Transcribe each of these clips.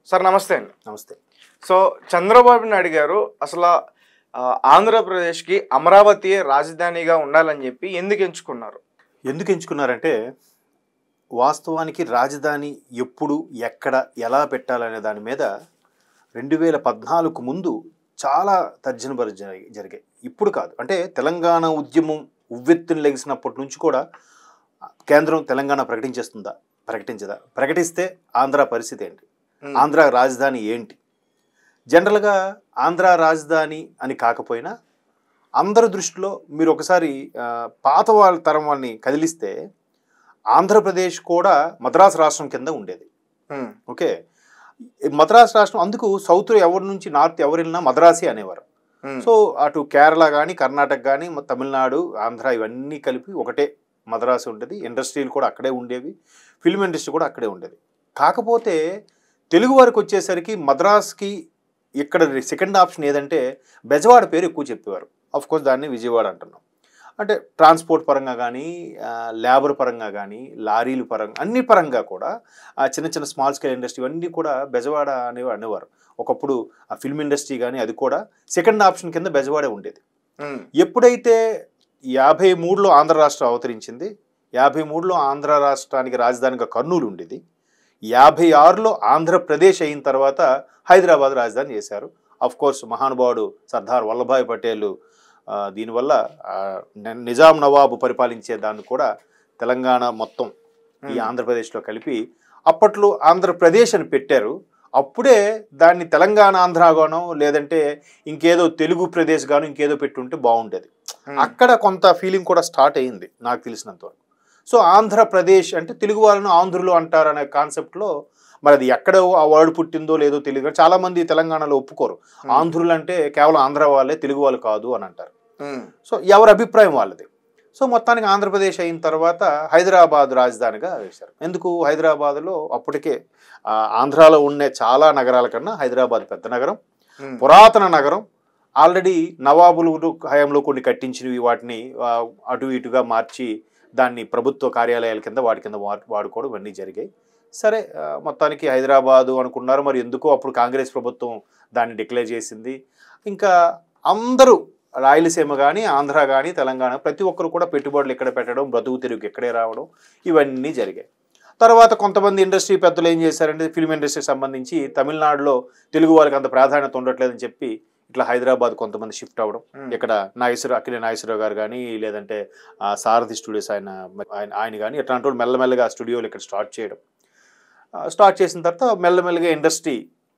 Sir నమస్తే అండి. నమస్తే. సో చంద్రబాబు నాయుడు గారు అసలు ఆంధ్రప్రదేశ్కి అమరావతి రాజధానిగా ఉండాలని చెప్పి ఎందుకు ఎంచుకున్నారు? ఎందుకు ఎంచుకున్నారంటే వాస్తవానికి రాజధాని ఎప్పుడు ఎక్కడ ఎలా పెట్టాలనే దాని మీద 2014 ముందు చాలా తర్జనభర్జన జరిగాయి. ఇప్పుడు కాదు, అంటే తెలంగాణ ఉద్యమం ఉవ్వెత్తున లెగిసినప్పటి నుంచి కూడా కేంద్రం తెలంగాణ ప్రకటించదా, ప్రకటిస్తే ఆంధ్ర పరిస్థితి ఏంటి, ఆంధ్ర రాజధాని ఏంటి? జనరల్గా ఆంధ్ర రాజధాని అని కాకపోయినా అందరి దృష్టిలో మీరు ఒకసారి పాత వాళ్ళ తరం వాళ్ళని కదిలిస్తే ఆంధ్రప్రదేశ్ కూడా మద్రాసు రాష్ట్రం కింద ఉండేది. ఓకే, మద్రాసు రాష్ట్రం అందుకు సౌత్ ఎవరి నుంచి నార్త్ ఎవరు వెళ్ళినా మద్రాసి అనేవారు. సో అటు కేరళ కానీ కర్ణాటక కానీ తమిళనాడు ఆంధ్ర ఇవన్నీ కలిపి ఒకటే మద్రాసు ఉండేది. ఇండస్ట్రీలు కూడా అక్కడే ఉండేవి, ఫిల్మ్ ఇండస్ట్రీ కూడా అక్కడే ఉండేది. కాకపోతే తెలుగు వారికి వచ్చేసరికి మద్రాస్కి ఇక్కడ సెకండ్ ఆప్షన్ ఏదంటే బెజవాడ పేరు ఎక్కువ చెప్పేవారు. కోర్స్ దాన్ని విజయవాడ అంటున్నాం. అంటే ట్రాన్స్పోర్ట్ పరంగా కానీ లేబర్ పరంగా కానీ లారీల పరంగా అన్ని పరంగా కూడా చిన్న చిన్న స్మాల్ స్కేల్ ఇండస్ట్రీ అన్నీ కూడా బెజవాడ అనేవారు. ఒకప్పుడు ఆ ఫిల్మ్ ఇండస్ట్రీ కానీ అది కూడా సెకండ్ ఆప్షన్ కింద బెజవాడే ఉండేది. ఎప్పుడైతే 53లో ఆంధ్ర రాష్ట్రం అవతరించింది, 53లో ఆంధ్ర రాష్ట్రానికి రాజధానిగా కర్నూలు ఉండేది, 56లో ఆంధ్రప్రదేశ్ అయిన తర్వాత హైదరాబాద్ రాజధాని చేశారు. కోర్స్ మహానుభావుడు సర్దార్ వల్లభాయ్ పటేల్ దీనివల్ల నిజాం నవాబు పరిపాలించే దాన్ని కూడా తెలంగాణ మొత్తం ఈ ఆంధ్రప్రదేశ్లో కలిపి అప్పట్లో ఆంధ్రప్రదేశ్ అని పెట్టారు. అప్పుడే దాన్ని తెలంగాణ ఆంధ్రాగానో లేదంటే ఇంకేదో తెలుగు ప్రదేశ్ గాను ఇంకేదో పెట్టుంటే బాగుండేది. అక్కడ కొంత ఫీలింగ్ కూడా స్టార్ట్ అయ్యింది నాకు తెలిసినంత వరకు. సో ఆంధ్రప్రదేశ్ అంటే తెలుగు వాళ్ళను ఆంధ్రులు అంటారనే కాన్సెప్ట్లో మరి అది ఎక్కడ ఆ వర్డ్ పుట్టిందో లేదో తెలియదు. చాలామంది తెలంగాణలో ఒప్పుకోరు, ఆంధ్రులు అంటే కేవలం ఆంధ్ర వాళ్ళే, తెలుగు వాళ్ళు కాదు అని అంటారు. సో ఎవరి అభిప్రాయం వాళ్ళది. సో మొత్తానికి ఆంధ్రప్రదేశ్ అయిన తర్వాత హైదరాబాద్ రాజధానిగా వేశారు. ఎందుకు? హైదరాబాద్లో అప్పటికే ఆంధ్రాలో ఉండే చాలా నగరాల కన్నా హైదరాబాద్ పెద్ద నగరం, పురాతన నగరం. ఆల్రెడీ నవాబులు హయాంలో కొన్ని కట్టించినవి వాటిని అటు ఇటుగా మార్చి దాన్ని ప్రభుత్వ కార్యాలయాల కింద వాటి కింద వాడుకోవడం ఇవన్నీ జరిగాయి. సరే, మొత్తానికి హైదరాబాదు అనుకున్నారు. మరి ఎందుకో అప్పుడు కాంగ్రెస్ ప్రభుత్వం దాన్ని డిక్లేర్ చేసింది. ఇంకా అందరూ రాయలసీమ కానీ ఆంధ్ర కానీ తెలంగాణ ప్రతి ఒక్కరు కూడా పెట్టుబడులు ఇక్కడ పెట్టడం, బ్రతుకు తెరువుకి ఇక్కడే రావడం ఇవన్నీ జరిగాయి. తర్వాత కొంతమంది ఇండస్ట్రీ పెద్దలు ఏం చేశారంటే ఫిల్మ్ ఇండస్ట్రీకి సంబంధించి తమిళనాడులో తెలుగు వాళ్ళకి అంత ప్రాధాన్యత ఉండట్లేదని చెప్పి ఇట్లా హైదరాబాద్ కొంతమంది షిఫ్ట్ అవ్వడం. ఇక్కడ అక్కినే నాగేశ్వరరావు గారు కానీ లేదంటే సారథి స్టూడియోస్ ఆయన కానీ ఇట్లాంటి వాళ్ళు మెల్లమెల్లగా స్టూడియోలు ఇక్కడ స్టార్ట్ చేసిన తర్వాత మెల్లమెల్లగా ఇండస్ట్రీ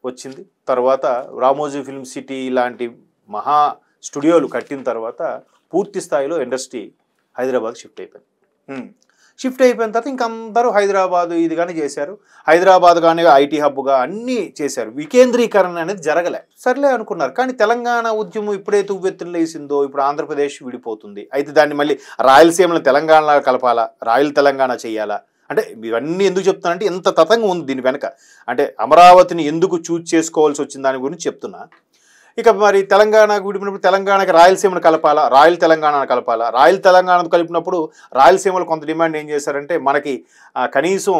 వచ్చింది. తర్వాత రామోజీ ఫిల్మ్ సిటీ లాంటి మహా స్టూడియోలు కట్టిన తర్వాత పూర్తి స్థాయిలో ఇండస్ట్రీ హైదరాబాద్ షిఫ్ట్ అయిపోయిన తర్వాత ఇంక అందరూ హైదరాబాదు ఇది కానీ చేశారు. హైదరాబాద్ కానీ ఐటీ హబ్గా అన్నీ చేశారు. వికేంద్రీకరణ అనేది జరగలే. సర్లే అనుకున్నారు. కానీ తెలంగాణ ఉద్యమం ఎప్పుడైతే ఉవ్వెత్తున లేసిందో ఇప్పుడు ఆంధ్రప్రదేశ్ విడిపోతుంది. అయితే దాన్ని మళ్ళీ రాయలసీమను తెలంగాణ కలపాలా, రాయల తెలంగాణ చేయాలా అంటే ఇవన్నీ ఎందుకు చెప్తున్నానంటే ఇంత తతంగం ఉంది దీని వెనక. అంటే అమరావతిని ఎందుకు చూజ్ చేసుకోవాల్సి వచ్చింది దాని గురించి చెప్తున్నా. ఇక మరి తెలంగాణకు విడిపోయినప్పుడు తెలంగాణకి రాయలసీమను కలపాలా, రాయల తెలంగాణను కలపాలా. రాయల తెలంగాణను కలిపినప్పుడు రాయలసీమలో కొంత డిమాండ్ ఏం చేశారంటే మనకి కనీసం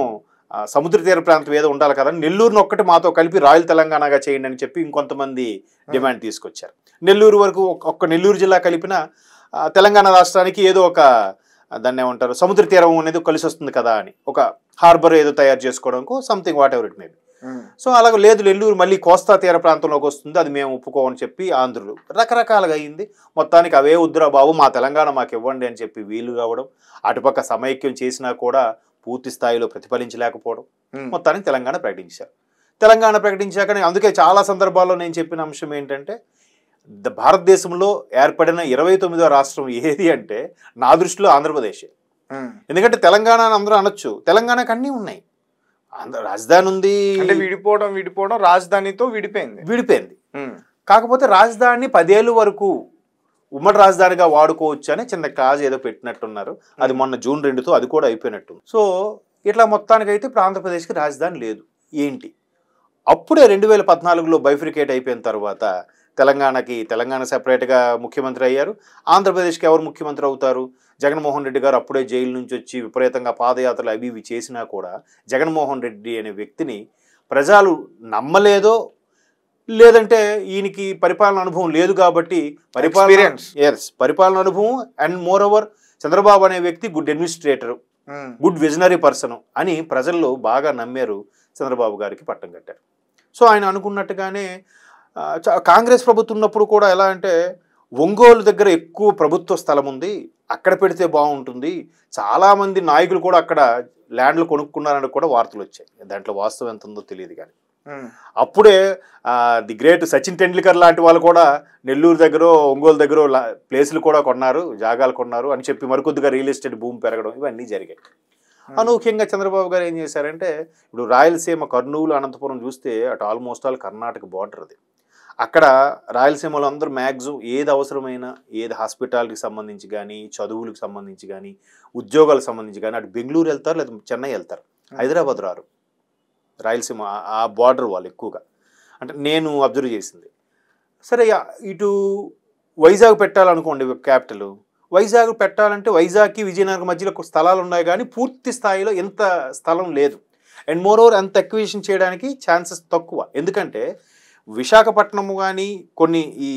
సముద్ర తీర ప్రాంతం ఏదో ఉండాలి కదా, నెల్లూరును ఒక్కటి మాతో కలిపి రాయల తెలంగాణగా చేయండి అని చెప్పి ఇంకొంతమంది డిమాండ్ తీసుకొచ్చారు. నెల్లూరు వరకు ఒక్క నెల్లూరు జిల్లా కలిపిన తెలంగాణ రాష్ట్రానికి ఏదో ఒక దాన్ని ఏమంటారు సముద్ర తీరం అనేది కలిసి వస్తుంది కదా అని ఒక హార్బర్ ఏదో తయారు చేసుకోవడానికి something what ever it may be. So అలాగే లేదు నెల్లూరు మళ్ళీ కోస్తా తీర ప్రాంతంలోకి వస్తుంది, అది మేము ఒప్పుకోమని చెప్పి ఆంధ్రులు రకరకాలుగా అయింది. మొత్తానికి అవే వద్దురా బాబు మా తెలంగాణ మాకు ఇవ్వండి అని చెప్పి వీలు కావడం, అటుపక్క సమైక్యం చేసినా కూడా పూర్తి స్థాయిలో ప్రతిఫలించలేకపోవడం, మొత్తానికి తెలంగాణ ప్రకటించారు. తెలంగాణ ప్రకటించాకనే అందుకే చాలా సందర్భాల్లో నేను చెప్పిన అంశం ఏంటంటే భారతదేశంలో ఏర్పడిన 29వ రాష్ట్రం ఏది అంటే నా దృష్టిలో ఆంధ్రప్రదేశ్. ఎందుకంటే తెలంగాణ అందరూ అనొచ్చు, తెలంగాణకు అన్నీ ఉన్నాయి, రాజధాని ఉంది. అంటే విడిపోవడం రాజధానితో విడిపోయింది. కాకపోతే రాజధాని 10 ఏళ్ళ వరకు ఉమ్మడి రాజధానిగా వాడుకోవచ్చు అని చిన్న క్లాజ్ ఏదో పెట్టినట్టున్నారు. అది మొన్న జూన్ 2తో అది కూడా అయిపోయినట్టు. సో ఇట్లా మొత్తానికైతే ఇప్పుడు ఆంధ్రప్రదేశ్కి రాజధాని లేదు. ఏంటి అప్పుడే 2014లో బైఫ్రికేట్ అయిపోయిన తర్వాత తెలంగాణ సెపరేట్గా ముఖ్యమంత్రి అయ్యారు. ఆంధ్రప్రదేశ్కి ఎవరు ముఖ్యమంత్రి అవుతారు? జగన్మోహన్ రెడ్డి గారు అప్పుడే జైలు నుంచి వచ్చి విపరీతంగా పాదయాత్రలు అవి ఇవి చేసినా కూడా జగన్మోహన్ రెడ్డి అనే వ్యక్తిని ప్రజలు నమ్మలేదో లేదంటే ఈయనకి పరిపాలన అనుభవం లేదు కాబట్టి పరిపాలన అనుభవం అండ్ మోర్ ఓవర్ చంద్రబాబు అనే వ్యక్తి good administrator, good visionary person అని ప్రజల్లో బాగా నమ్మారు, చంద్రబాబు గారికి పట్టం కట్టారు. సో ఆయన అనుకున్నట్టుగానే కాంగ్రెస్ ప్రభుత్వం ఉన్నప్పుడు కూడా ఎలా అంటే ఒంగోలు దగ్గర ఎక్కువ ప్రభుత్వ స్థలం ఉంది, అక్కడ పెడితే బాగుంటుంది, చాలామంది నాయకులు కూడా అక్కడ ల్యాండ్లు కొనుక్కున్నారని కూడా వార్తలు వచ్చాయి. దాంట్లో వాస్తవం ఎంత ఉందో తెలియదు కానీ అప్పుడే ది గ్రేట్ సచిన్ టెండూల్కర్ లాంటి వాళ్ళు కూడా నెల్లూరు దగ్గర ఒంగోలు దగ్గర ప్లేసులు కూడా కొన్నారు, జాగాలు కొన్నారు అని చెప్పి మరికొద్దిగా రియల్ ఎస్టేట్ భూమి పెరగడం ఇవన్నీ జరిగాయి. అనూహ్యంగా చంద్రబాబు గారు ఏం చేశారంటే ఇప్పుడు రాయలసీమ కర్నూలు అనంతపురం చూస్తే అటు ఆల్మోస్ట్ ఆల్ కర్ణాటక బార్డర్ అది. అక్కడ రాయలసీమలో అందరూ మ్యాక్సిమం ఏది అవసరమైనా ఏది హాస్పిటాలిటీకి సంబంధించి కానీ చదువులకు సంబంధించి కానీ ఉద్యోగాలకు సంబంధించి కానీ అటు బెంగళూరు వెళ్తారు లేదా చెన్నై వెళ్తారు, హైదరాబాద్ రారు. రాయలసీమ ఆ బార్డర్ వాళ్ళు ఎక్కువగా అంటే నేను అబ్జర్వ్ చేసింది. సరే ఇటు వైజాగ్ పెట్టాలనుకోండి క్యాపిటల్, వైజాగ్ పెట్టాలంటే వైజాగ్కి విజయనగరం మధ్యలో స్థలాలు ఉన్నాయి కానీ పూర్తి స్థాయిలో ఎంత స్థలం లేదు. అండ్ మోర్ ఓవర్ అంత ఎక్విజిషన్ చేయడానికి ఛాన్సెస్ తక్కువ. ఎందుకంటే విశాఖపట్నము కానీ కొన్ని ఈ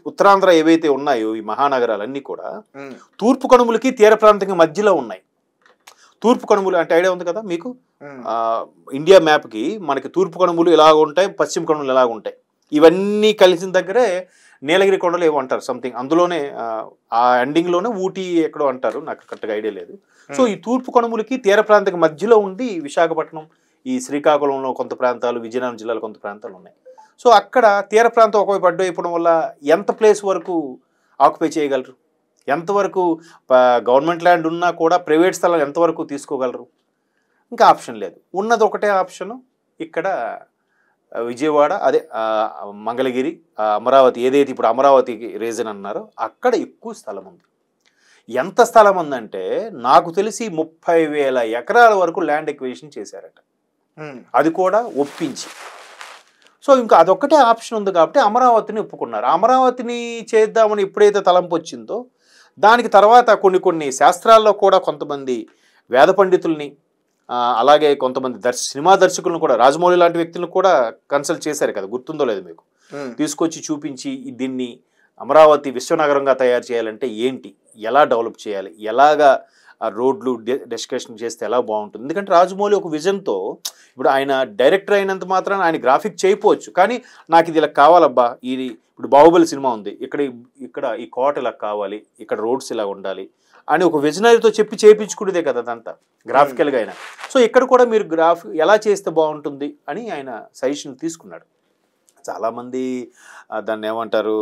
ఉత్తరాంధ్ర ఏవైతే ఉన్నాయో ఈ మహానగరాలన్నీ కూడా తూర్పు కనుమలకి తీర ప్రాంతంగా మధ్యలో ఉన్నాయి. తూర్పు కనుమలు అంటే ఐడియా ఉంది కదా మీకు, ఇండియా మ్యాప్కి మనకి తూర్పు కనుమలు ఇలాగ ఉంటాయి, పశ్చిమ కనుమలు ఇలాగ ఉంటాయి. ఇవన్నీ కలిసిన దగ్గరే నీలగిరి కొండలు ఏమో అంటారు సంథింగ్, అందులోనే ఆ ఎండింగ్లోనే ఊటీ ఎక్కడో అంటారు, నాకు కరెక్ట్గా ఐడియా లేదు. సో ఈ తూర్పు కనుమలకి తీర ప్రాంతం మధ్యలో ఉండి విశాఖపట్నం, ఈ శ్రీకాకుళంలో కొంత ప్రాంతాలు, విజయనగరం జిల్లాలో కొంత ప్రాంతాలు ఉన్నాయి. సో అక్కడ తీర ప్రాంతం ఒకవైపు అడ్డు అయిపోవడం వల్ల ఎంత ప్లేస్ వరకు ఆక్యుపై చేయగలరు, ఎంతవరకు గవర్నమెంట్ ల్యాండ్ ఉన్నా కూడా ప్రైవేట్ స్థలం ఎంతవరకు తీసుకోగలరు? ఇంకా ఆప్షన్ లేదు. ఉన్నది ఒకటే ఆప్షను ఇక్కడ విజయవాడ, అదే మంగళగిరి, అమరావతి, ఏదైతే ఇప్పుడు అమరావతికి రీజన్ అన్నారో అక్కడ ఎక్కువ స్థలం ఉంది. ఎంత స్థలం ఉందంటే నాకు తెలిసి 30,000 ఎకరాల వరకు ల్యాండ్ ఎక్విజిషన్ చేశారట, అది కూడా ఒప్పించి. సో ఇంకా అదొక్కటే ఆప్షన్ ఉంది కాబట్టి అమరావతిని ఒప్పుకున్నారు. అమరావతిని చేద్దామని ఎప్పుడైతే తలంపు వచ్చిందో దానికి తర్వాత కొన్ని శాస్త్రాల్లో కూడా కొంతమంది వేద పండితుల్ని అలాగే కొంతమంది సినిమా దర్శకులను కూడా, రాజమౌళి లాంటి వ్యక్తులను కూడా కన్సల్ట్ చేశారు కదా, గుర్తుందో లేదు మీకు, తీసుకొచ్చి చూపించి దీన్ని అమరావతి విశ్వనగరంగా తయారు చేయాలంటే ఏంటి, ఎలా డెవలప్ చేయాలి, ఎలాగా రోడ్లు డిస్కషన్ చేస్తే ఎలా బాగుంటుంది. ఎందుకంటే రాజమౌళి ఒక విజన్తో, ఇప్పుడు ఆయన డైరెక్టర్ అయినంత మాత్రాన ఆయన గ్రాఫిక్ చేయకపోవచ్చు, కానీ నాకు ఇది ఇలా కావాలబ్బా, ఇది ఇప్పుడు బాహుబలి సినిమా ఉంది, ఇక్కడ ఈ కోట ఇలా కావాలి, ఇక్కడ రోడ్స్ ఇలా ఉండాలి అని ఒక విజనరీతో చెప్పి చేయించుకునేదే కదా అదంతా గ్రాఫికల్గా అయినా. సో ఇక్కడ కూడా మీరు ఎలా చేస్తే బాగుంటుంది అని ఆయన సజెషన్ తీసుకున్నాడు. చాలామంది దాన్ని ఏమంటారు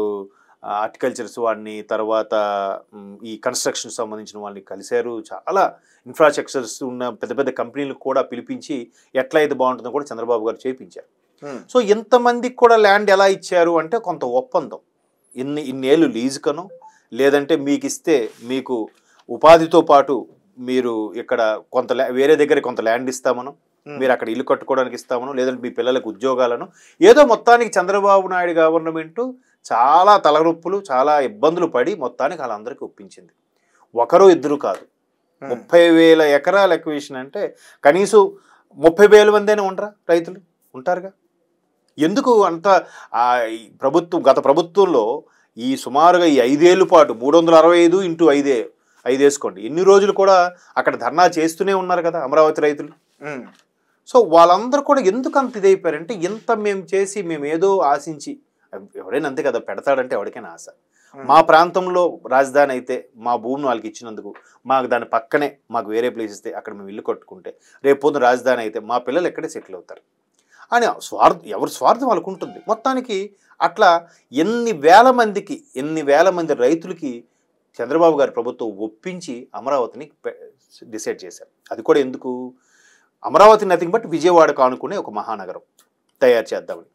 హార్టికల్చర్స్ వాడిని, తర్వాత ఈ కన్స్ట్రక్షన్ సంబంధించిన వాళ్ళని కలిశారు, చాలా ఇన్ఫ్రాస్ట్రక్చర్స్ ఉన్న పెద్ద పెద్ద కంపెనీలకు కూడా పిలిపించి ఎట్లా అయితే బాగుంటుందో కూడా చంద్రబాబు గారు చేయించారు. సో ఇంతమందికి కూడా ల్యాండ్ ఎలా ఇచ్చారు అంటే కొంత ఒప్పందం, ఇన్నేళ్ళు లీజుకను, లేదంటే మీకు ఇస్తే మీకు ఉపాధితో పాటు మీరు ఇక్కడ కొంత వేరే దగ్గర కొంత ల్యాండ్ ఇస్తామను, మీరు అక్కడ ఇల్లు కట్టుకోవడానికి ఇస్తామను, లేదంటే మీ పిల్లలకు ఉద్యోగాలను, ఏదో మొత్తానికి చంద్రబాబు నాయుడు గవర్నమెంటు చాలా తలనొప్పులు చాలా ఇబ్బందులు పడి మొత్తానికి వాళ్ళందరికీ ఒప్పించింది. ఒకరు ఇద్దరు కాదు, 30,000 ఎకరాల ఎక్విజిషన్ అంటే కనీసం 30,000 మందైనా ఉండరా రైతులు ఉంటారుగా. ఎందుకు అంత గత ప్రభుత్వంలో ఈ సుమారుగా ఈ 5 ఏళ్ళ పాటు 365 × 5 వేసుకోండి, ఎన్ని రోజులు కూడా అక్కడ ధర్నా చేస్తూనే ఉన్నారు కదా అమరావతి రైతులు. సో వాళ్ళందరూ కూడా ఎందుకు అంత ఇదైపోయారంటే ఇంత మేము చేసి మేము ఏదో ఆశించి, ఎవడైనా అంతే కదా పెడతాడంటే ఎవరికైనా ఆశ. మా ప్రాంతంలో రాజధాని అయితే మా భూమిని వాళ్ళకి ఇచ్చినందుకు, మాకు దాని పక్కనే మాకు వేరే ప్లేస్ ఇస్తే అక్కడ మేము ఇల్లు కట్టుకుంటే రేపు పొద్దున రాజధాని అయితే మా పిల్లలు ఎక్కడే సెటిల్ అవుతారు అని ఎవరి స్వార్థం వాళ్ళకు ఉంటుంది. మొత్తానికి అట్లా ఎన్ని వేల మంది రైతులకి చంద్రబాబు గారి ప్రభుత్వం ఒప్పించి అమరావతిని డిసైడ్ చేశారు. అది కూడా ఎందుకు, అమరావతి నథింగ్ బట్ విజయవాడకు ఆనుకునే ఒక మహానగరం తయారు చేద్దామని.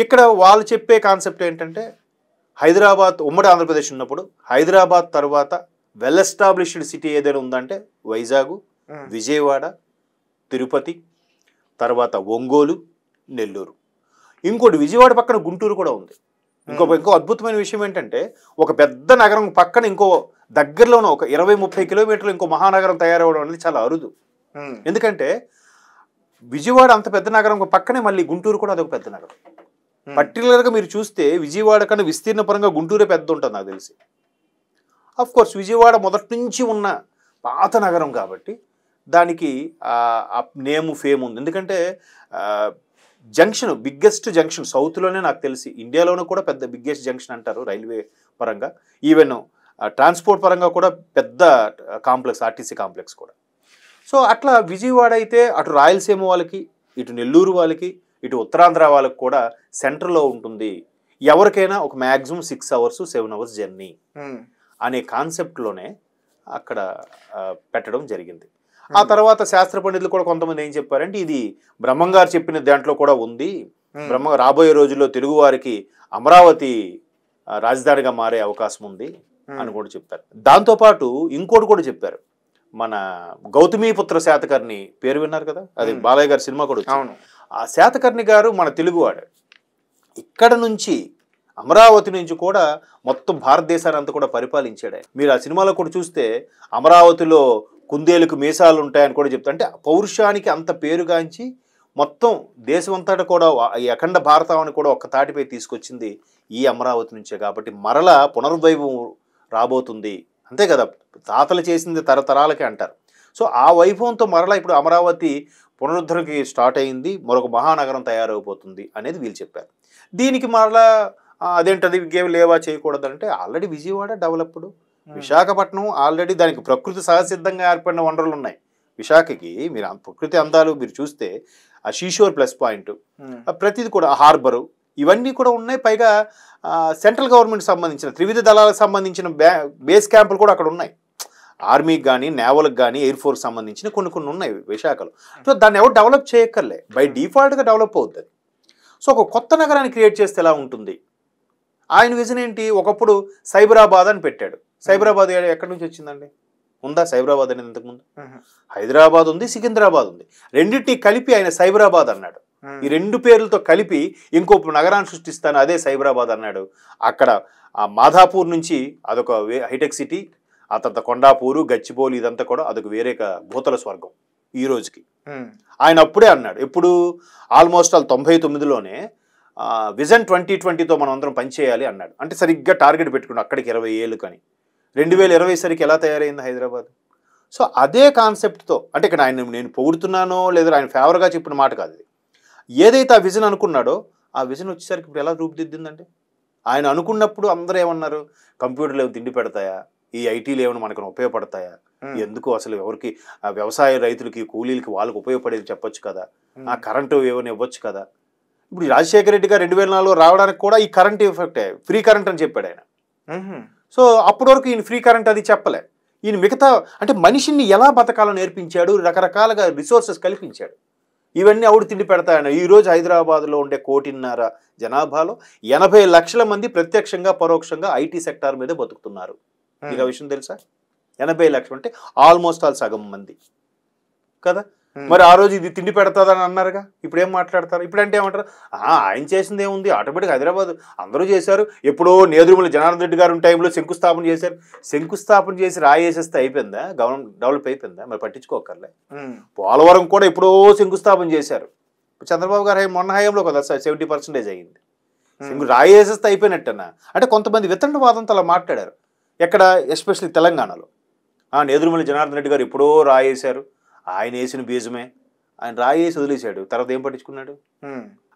ఇక్కడ వాళ్ళు చెప్పే కాన్సెప్ట్ ఏంటంటే హైదరాబాద్, ఉమ్మడి ఆంధ్రప్రదేశ్ ఉన్నప్పుడు హైదరాబాద్ తర్వాత వెల్ ఎస్టాబ్లిష్డ్ సిటీ ఏదైనా ఉందంటే వైజాగ్, విజయవాడ, తిరుపతి, తర్వాత ఒంగోలు, నెల్లూరు. ఇంకోటి విజయవాడ పక్కన గుంటూరు కూడా ఉంది. ఇంకో అద్భుతమైన విషయం ఏంటంటే ఒక పెద్ద నగరం పక్కన ఇంకో దగ్గరలోనే ఒక 20-30 కిలోమీటర్లు ఇంకో మహానగరం తయారవడం అనేది చాలా అరుదు. ఎందుకంటే విజయవాడ అంత పెద్ద నగరం పక్కనే మళ్ళీ గుంటూరు కూడా అదొక పెద్ద నగరం. పర్టికులర్గా మీరు చూస్తే విజయవాడ కన్నా విస్తీర్ణ పరంగా గుంటూరే పెద్ద ఉంటుంది నాకు తెలిసి. అఫ్ కోర్స్ విజయవాడ మొదటి నుంచి ఉన్న పాత నగరం కాబట్టి దానికి నేము ఫేమ్ ఉంది. ఎందుకంటే జంక్షన్, బిగ్గెస్ట్ జంక్షన్ సౌత్లోనే నాకు తెలిసి, ఇండియాలోనూ కూడా పెద్ద బిగ్గెస్ట్ జంక్షన్ అంటారు రైల్వే పరంగా. ఈవెన్ ట్రాన్స్పోర్ట్ పరంగా కూడా పెద్ద కాంప్లెక్స్, ఆర్టీసీ కాంప్లెక్స్ కూడా. సో అట్లా విజయవాడ అయితే అటు రాయలసీమ వాళ్ళకి, ఇటు నెల్లూరు వాళ్ళకి, ఇటు ఉత్తరాంధ్ర వాళ్ళకి కూడా సెంటర్లో ఉంటుంది. ఎవరికైనా ఒక మ్యాక్సిమం 6 hours 7 hours జర్నీ అనే కాన్సెప్ట్లోనే అక్కడ పెట్టడం జరిగింది. ఆ తర్వాత శాస్త్ర పండితులు కూడా కొంతమంది ఏం చెప్పారంటే ఇది బ్రహ్మంగారు చెప్పిన దాంట్లో కూడా ఉంది, రాబోయే రోజుల్లో తెలుగు వారికి అమరావతి రాజధానిగా మారే అవకాశం ఉంది అని కూడా చెప్పారు. దాంతోపాటు ఇంకోటి కూడా చెప్పారు, మన గౌతమీపుత్ర శాతకర్ణి పేరు విన్నారు కదా, అది బాలయ్య గారి సినిమా కూడా వచ్చింది. ఆ శాతకర్ణి గారు మన తెలుగువాడు. ఇక్కడ నుంచి అమరావతి నుంచి కూడా మొత్తం భారతదేశాన్ని అంతా కూడా పరిపాలించాడు ఆయన. మీరు ఆ సినిమాలో కూడా చూస్తే అమరావతిలో కుందేలుకు మీసాలు ఉంటాయని కూడా చెప్తా. అంటే పౌరుషానికి అంత పేరుగాంచి మొత్తం దేశం అంతటా కూడా ఈ అఖండ భారతాన్ని కూడా ఒక్క తాటిపై తీసుకొచ్చింది ఈ అమరావతి నుంచే. కాబట్టి మరలా పునర్వైభవం రాబోతుంది, అంతే కదా, తాతలు చేసింది తరతరాలకి అంటారు. సో ఆ వైభవంతో మరలా ఇప్పుడు అమరావతి పునరుద్ధరణకి స్టార్ట్ అయింది, మరొక మహానగరం తయారైపోతుంది అనేది వీళ్ళు చెప్పారు. దీనికి మరలా అదేంటది లేవా చేయకూడదు అంటే already Vijayawada developed, Visakhapatnam already దానికి ప్రకృతి సహసిద్ధంగా ఏర్పడిన వనరులు ఉన్నాయి. విశాఖకి మీరు ప్రకృతి అందాలు మీరు చూస్తే ఆ షీషోర్ ప్లస్ పాయింట్, ప్రతిది కూడా హార్బరు, ఇవన్నీ కూడా ఉన్నాయి. పైగా సెంట్రల్ గవర్నమెంట్ సంబంధించిన త్రివిధ దళాలకు సంబంధించిన బేస్ క్యాంపులు కూడా అక్కడ ఉన్నాయి. ఆర్మీకి కానీ, నేవల్కి కానీ, ఎయిర్ ఫోర్స్ సంబంధించిన కొన్ని ఉన్నాయి విశాఖలో. సో దాన్ని ఎవరు డెవలప్ చేయక్కర్లే, బై డిఫాల్ట్గా డెవలప్ అవుతుంది. సో ఒక కొత్త నగరాన్ని క్రియేట్ చేస్తే ఎలా ఉంటుంది? ఆయన విజన్ ఏంటి? ఒకప్పుడు సైబరాబాద్ అని పెట్టాడు. సైబరాబాద్ ఎక్కడి నుంచి వచ్చిందండి? ఉందా సైబరాబాద్ అనేది ఇంతకుముందు? హైదరాబాద్ ఉంది, సికింద్రాబాద్ ఉంది, రెండింటినీ కలిపి ఆయన సైబరాబాద్ అన్నాడు. ఈ రెండు పేర్లతో కలిపి ఇంకో నగరాన్ని సృష్టిస్తాను, అదే సైబరాబాద్ అన్నాడు. అక్కడ మాధాపూర్ నుంచి అదొక హైటెక్ సిటీ, ఆ తర్వాత కొండాపూరు, గచ్చిబౌలి, ఇదంతా కూడా అదొక వేరే భూతల స్వర్గం ఈ రోజుకి. ఆయన అప్పుడే అన్నాడు, ఎప్పుడు ఆల్మోస్ట్ 99లోనే విజన్ 2020తో మనం అందరం పనిచేయాలి అన్నాడు. అంటే సరిగ్గా టార్గెట్ పెట్టుకున్నాడు అక్కడికి 20 ఏళ్ళు కానీ. 2020 సరికి ఎలా తయారైంది హైదరాబాద్? సో అదే కాన్సెప్ట్తో, అంటే ఇక్కడ ఆయన నేను పొగుడుతున్నానో లేదా ఆయన ఫేవర్గా చెప్పిన మాట కాదు ఇది. ఏదైతే ఆ విజన్ అనుకున్నాడో ఆ విజన్ వచ్చేసరికి ఇప్పుడు ఎలా రూపుదిద్దిందంటే, ఆయన అనుకున్నప్పుడు అందరూ ఏమన్నారు, కంప్యూటర్లు ఏమైనా తిండి పెడతాయా, ఈ ఐటీలు ఏమైనా మనకు ఉపయోగపడతాయా, ఎందుకు అసలు ఎవరికి వ్యవసాయ రైతులకి కూలీలకి వాళ్ళకి ఉపయోగపడేది చెప్పొచ్చు కదా, ఆ కరెంటు ఏమైనా ఇవ్వచ్చు కదా. ఇప్పుడు రాజశేఖర రెడ్డి గారు 2004లో రావడానికి కూడా ఈ కరెంట్ ఎఫెక్టే, ఫ్రీ కరెంట్ అని చెప్పాడు ఆయన. సో అప్పటి వరకు ఈయన ఫ్రీ కరెంట్ అది చెప్పలే. ఈయన మిగతా అంటే మనిషిని ఎలా బతకాలో నేర్పించాడు, రకరకాలుగా రిసోర్సెస్ కల్పించాడు. ఇవన్నీ అవుడు తిండి పెడతాయన. ఈరోజు హైదరాబాద్లో ఉండే 1.5 కోటి జనాభాలో 80 లక్షల మంది ప్రత్యక్షంగా పరోక్షంగా ఐటీ సెక్టార్ మీద బతుకుతున్నారు. మీకు ఆ విషయం తెలుసా? 80 లక్షలు అంటే ఆల్మోస్ట్ సగం మంది కదా. మరి ఆ రోజు ఇది తిండి పెడతాదని అన్నారుగా, ఇప్పుడు ఏం మాట్లాడతారు? ఇప్పుడంటే ఏమంటారు, ఆయన చేసింది ఏముంది, ఆటోమేటిక్ హైదరాబాద్ అందరూ చేశారు. ఎప్పుడో నేదురుమల జనార్దన్ రెడ్డి గారు టైంలో శంకుస్థాపన చేశారు. శంకుస్థాపన చేసి రాయేసేస్తే అయిపోయిందా? గవర్నమెంట్ డెవలప్ అయిపోయిందా? మరి పట్టించుకోకర్లే. పోలవరం కూడా ఎప్పుడో శంకుస్థాపన చేశారు. చంద్రబాబు గారు మొన్న హయాంలో కదా 70% అయ్యింది. రాయేసేస్తే అయిపోయినట్టన్నా. అంటే కొంతమంది వితండవాదంతో అలా మాట్లాడారు. ఎక్కడ? ఎస్పెషల్లీ తెలంగాణలో. నేదురుమల జనార్దన్ రెడ్డి గారు ఎప్పుడో రాయేశారు, ఆయన వేసిన బీజమే, ఆయన రాయేసి వదిలేశాడు, తర్వాత ఏం పట్టించుకున్నాడు?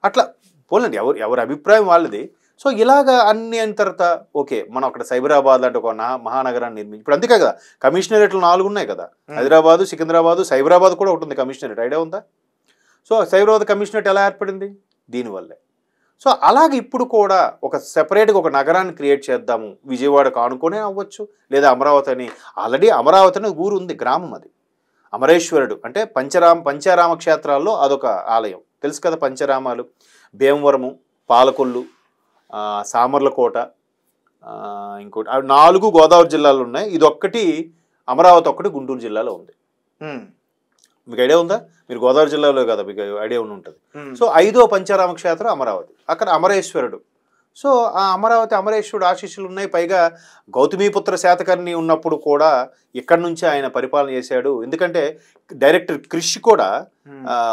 అట్లా పోలండి, ఎవరి అభిప్రాయం వాళ్ళది. సో ఇలాగా అన్ని అయిన తర్వాత ఓకే, మనం అక్కడ సైబరాబాద్ అంటే ఒక మహానగరాన్ని నిర్మించి, ఇప్పుడు అందుకే కదా కమిషనరేట్లు 4 ఉన్నాయి కదా, హైదరాబాదు, సికింద్రాబాదు, సైబరాబాద్ కూడా ఉంటుంది కమిషనరేట్, ఐడియా ఉందా? సో సైబరాబాద్ కమిషనరేట్ ఎలా ఏర్పడింది? దీనివల్లే. సో అలాగే ఇప్పుడు కూడా ఒక సెపరేట్గా ఒక నగరాన్ని క్రియేట్ చేద్దాము, విజయవాడకు ఆనుకునే అవ్వచ్చు, లేదా అమరావతి అని. ఆల్రెడీ అమరావతి అనే ఊరు ఉంది, గ్రామం అది. అమరేశ్వరుడు అంటే పంచారామ క్షేత్రాల్లో అదొక ఆలయం, తెలుసు కదా. పంచరామాలు భీమవరము, పాలకొల్లు, సామర్లకోట, ఇంకోటి 4 గోదావరి జిల్లాలో ఉన్నాయి. ఇదొక్కటి అమరావతి ఒక్కటి గుంటూరు జిల్లాలో ఉంది. మీకు ఐడియా ఉందా? మీరు గోదావరి జిల్లాలో కదా, మీకు ఐడియా ఉండి ఉంటుంది. సో 5వ పంచారామ క్షేత్రం అమరావతి, అక్కడ అమరేశ్వరుడు. సో ఆ అమరావతి అమరేశ్వరుడు ఆశీస్సులు ఉన్నాయి. పైగా గౌతమీపుత్ర శాతకర్ణి ఉన్నప్పుడు కూడా ఇక్కడి నుంచి ఆయన పరిపాలన చేశాడు. ఎందుకంటే డైరెక్టర్ క్రిష్ కూడా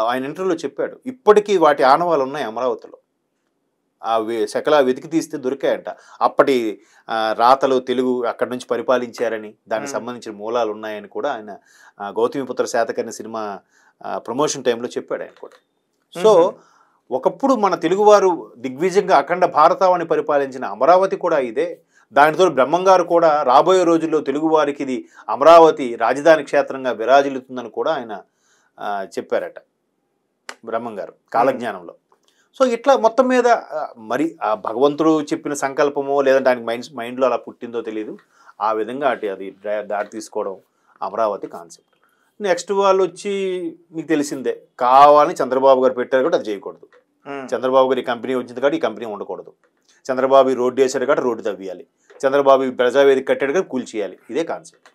ఆయన ఇంటర్వ్యూలో చెప్పాడు, ఇప్పటికీ వాటి ఆనవాలు ఉన్నాయి అమరావతిలో. ఆ శకలా వెతికి తీస్తే దొరికాయంట. అప్పటి రాతలు తెలుగు అక్కడి నుంచి పరిపాలించారని, దానికి సంబంధించిన మూలాలు ఉన్నాయని కూడా ఆయన గౌతమిపుత్ర శాతకర్ణి సినిమా ప్రమోషన్ టైంలో చెప్పాడు ఆయన కూడా. సో ఒకప్పుడు మన తెలుగువారు దిగ్విజయంగా అఖండ భారతావని పరిపాలించిన అమరావతి కూడా ఇదే. దానితో బ్రహ్మంగారు కూడా రాబోయే రోజుల్లో తెలుగువారికి ఇది అమరావతి రాజధాని క్షేత్రంగా విరాజిల్లుతుందని కూడా ఆయన చెప్పారట బ్రహ్మంగారు కాలజ్ఞానంలో. సో ఇట్లా మొత్తం మీద మరి ఆ భగవంతుడు చెప్పిన సంకల్పమో లేదంటే ఆయనకి మైండ్లో అలా పుట్టిందో తెలియదు, ఆ విధంగా అది దారి తీసుకోవడం అమరావతి కాన్సెప్ట్. నెక్స్ట్ వాళ్ళు వచ్చి మీకు తెలిసిందే, కావాలని చంద్రబాబు గారు పెట్టారు కాబట్టి అది చేయకూడదు. చంద్రబాబు గారు ఈ కంపెనీ వచ్చింది కాబట్టి ఈ కంపెనీ ఉండకూడదు. చంద్రబాబు రోడ్డు వేసాడు కాబట్టి రోడ్డు తవ్వేయాలి. చంద్రబాబు ప్రజావేదిక కట్టాడు కాబట్టి కూల్చేయాలి. ఇదే కాన్సెప్ట్.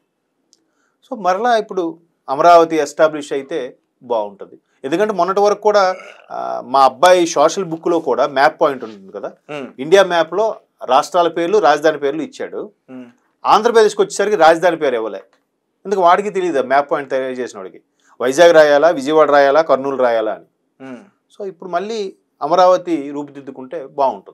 సో మరలా ఇప్పుడు అమరావతి ఎస్టాబ్లిష్ అయితే బాగుంటుంది. ఎందుకంటే మొన్నటి వరకు కూడా మా అబ్బాయి సోషల్ బుక్లో కూడా మ్యాప్ పాయింట్ ఉంటుంది కదా, ఇండియా మ్యాప్లో రాష్ట్రాల పేర్లు రాజధాని పేర్లు ఇచ్చాడు. ఆంధ్రప్రదేశ్కి వచ్చేసరికి రాజధాని పేరు ఇవ్వలే. ఎందుకు వాడికి తెలియదు మ్యాప్ పాయింట్ తయారు చేసిన వాడికి, వైజాగ్ రాయాలా, విజయవాడ రాయాలా, కర్నూలు రాయాలా అని. సో ఇప్పుడు మళ్ళీ అమరావతి రూపుదిద్దుకుంటే బాగుంటుంది.